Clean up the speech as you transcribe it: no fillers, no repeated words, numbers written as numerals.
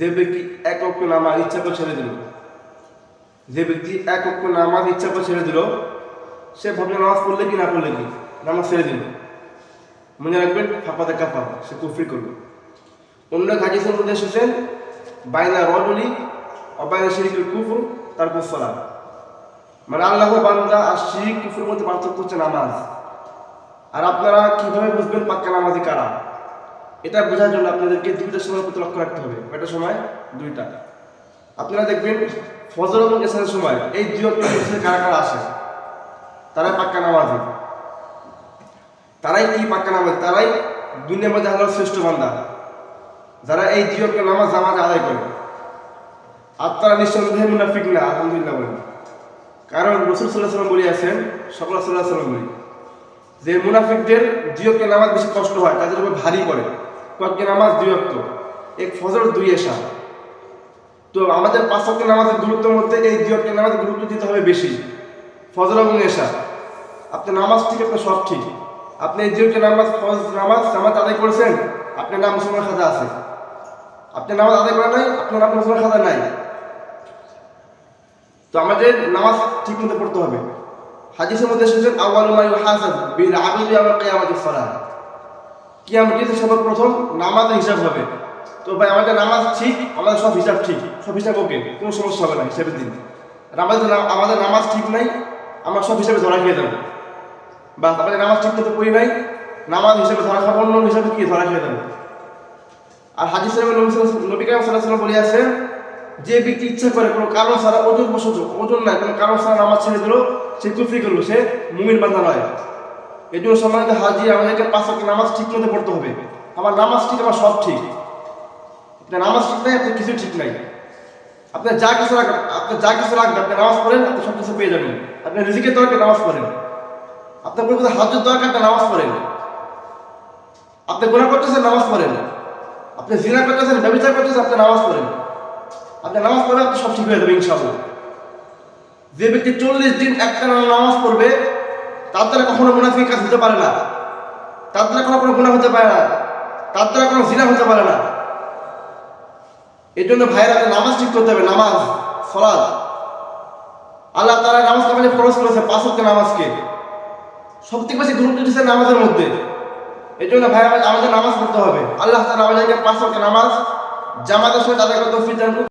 যে ব্যক্তি এক ওয়াক্ত নামাজ ইচ্ছা করে ছেড়ে দিল, যে ব্যক্তি এক ওয়াক্ত নামাজ ইচ্ছা করে ছেড়ে দিল, সে ভাবলে নামাজ পড়লে কি না পড়লে কি, নামাজ ছেড়ে দিল, মনে রাখবেন ফাঁপাতে কাফা, সে কুফরি করল। অন্য হাদিসের মধ্যে এসেছেন বাইনা রজুলি অবায়না শিরিকুল কুফর তারকুস সালাত, মানে আল্লাহর বান্দা আর শিরিক কুফরের মধ্যে পার্থক্য হচ্ছে নামাজ। আর আপনারা কিভাবে বুঝবেন পাক্কা নামাজি কারা, এটা বোঝার জন্য আপনাদেরকে দুইটা সময়ের প্রতি লক্ষ্য রাখতে হবে। কয়টা সময়? দুইটা। আপনারা দেখবেন ফজর এবং এশারের সময় এই দুই ওয়াক্ত কারা কারা আসে, তারাই পাক্কা নামাজি। তারাই কি পাক্কা নামাজি? তারাই দুনিয়ার মধ্যে আল্লাহর শ্রেষ্ঠ বান্দা, যারা এই দুই ওয়াক্ত নামাজ জামাতে আদায় করে। আর তারা নিঃসন্দেহে মুনাফিক না, আলহামদুলিল্লাহ বলেন। কারণ রাসূল সাল্লাল্লাহু আলাইহি ওয়াসাল্লাম বলে আছেন, সকল সাল্লাল্লাহু আলাইহি ওয়াসাল্লাম বলি যে মুনাফিকদের দুই ওয়াক্ত নামাজ বেশি কষ্ট হয়, তাদের উপর ভারী পড়ে। কয়েকটি নামাজ দুই ওয়াক্ত, এক ফজর দুই এশা। তো আমাদের পাঁচ ওয়াক্ত নামাজের গুরুত্বের মধ্যে এই দুই ওয়াক্ত নামাজের গুরুত্ব দিতে হবে বেশি, ফজর এবং এশা। আপনার নামাজ ঠিক, আপনার সব ঠিক। আপনি এই দুই ওয়াক্ত নামাজ ফজর নামাজ জামাত আদায় করেছেন, আপনার নাম মুসলমান খাতা আছে। আপনি নামাজ আদায় করেন নাই, আপনার নাম মুসলমান খাতা নাই। তো আমাদের নামাজ ঠিক মতো পড়তে হবে। হাদিসের মধ্যে এসেছেন আউয়ালু মা ইউহাসাব বিল আবিদি ইয়াউমাল কিয়ামাতিস সালাত, কিয়ামতের সর্বপ্রথম নামাজের হিসাব হবে। তো ভাই আমাদের নামাজ ঠিক, আমাদের সব হিসাব ঠিক, সব হিসাব ওকে, কোনো সমস্যা হবে না হিসাবের দিন। আর আমাদের নামাজ ঠিক নাই, আমরা সব হিসাবে ধরা খেয়ে যাবো। বা আমাদের নামাজ ঠিক মতো পড়ি নাই, নামাজ হিসাবে ধরা খাবো, অন্য হিসাবে কি ধরা খেয়ে যাবো। আর হাদিসের নবী কারীম সাল্লাল্লাহু আলাইহি ওয়াসাল্লাম বলে আছেন, যে ব্যক্তি ইচ্ছা করে কোনো কারণ ছাড়া ওজন বসত, ওজন নাই, কোনো কারণ ছাড়া নামাজ ছেড়ে দিল, সে কুফরি করলো, সে মুমিন বান্দা নয়। এই জন্য সম্মানিত হাজি, আমাদেরকে পাঁচ ওয়াক্ত নামাজ ঠিক মতো পড়তে হবে। আমার নামাজ ঠিক, আমার সব ঠিক। আপনার নামাজ ঠিক নাই, আপনার কিছু ঠিক নাই। আপনার যা কিছু রাখবেন, আপনি নামাজ পড়েন, আপনি সব কিছু পেয়ে যাবেন। আপনার রিজিকের দরকার, নামাজ পড়েন। আপনার কোনো কোথাও হাজত দরকার, আপনি নামাজ পড়েন। আপনি গুনাহ করতেছেন, নামাজ পড়েন। আপনি জিনা করতেছেন, ব্যভিচার করতেছেন, আপনি নামাজ পড়েন। আপনি নামাজ পড়লে আপনি সব ঠিক হয়ে যাবে ইনশাআল্লাহ। যে ব্যক্তি 40 দিন একটানা নামাজ পড়বে, তার দ্বারা কখনো মুনাফিক কাজ হতে পারে না, তার দ্বারা কোনো গুনাহ হতে পারে না, তার দ্বারা কোনো জিনা হতে পারে না। এই জন্য ভাইয়েরা নামাজ ঠিক করতে হবে। নামাজ সালাত, আল্লাহ তাআলা নামাজ কামালে ফরজ করেছে, পাঁচ ওয়াক্ত নামাজকে সবথেকে বেশি গুরুত্ব দিয়েছে নামাজের মধ্যে। এই জন্য ভাইয়েরা আমাদের নামাজ পড়তে হবে। আল্লাহ তাআলা আমাদেরকে পাঁচ ওয়াক্ত নামাজ জামাতের সাথে আদায় করতে তৌফিক দান করুন।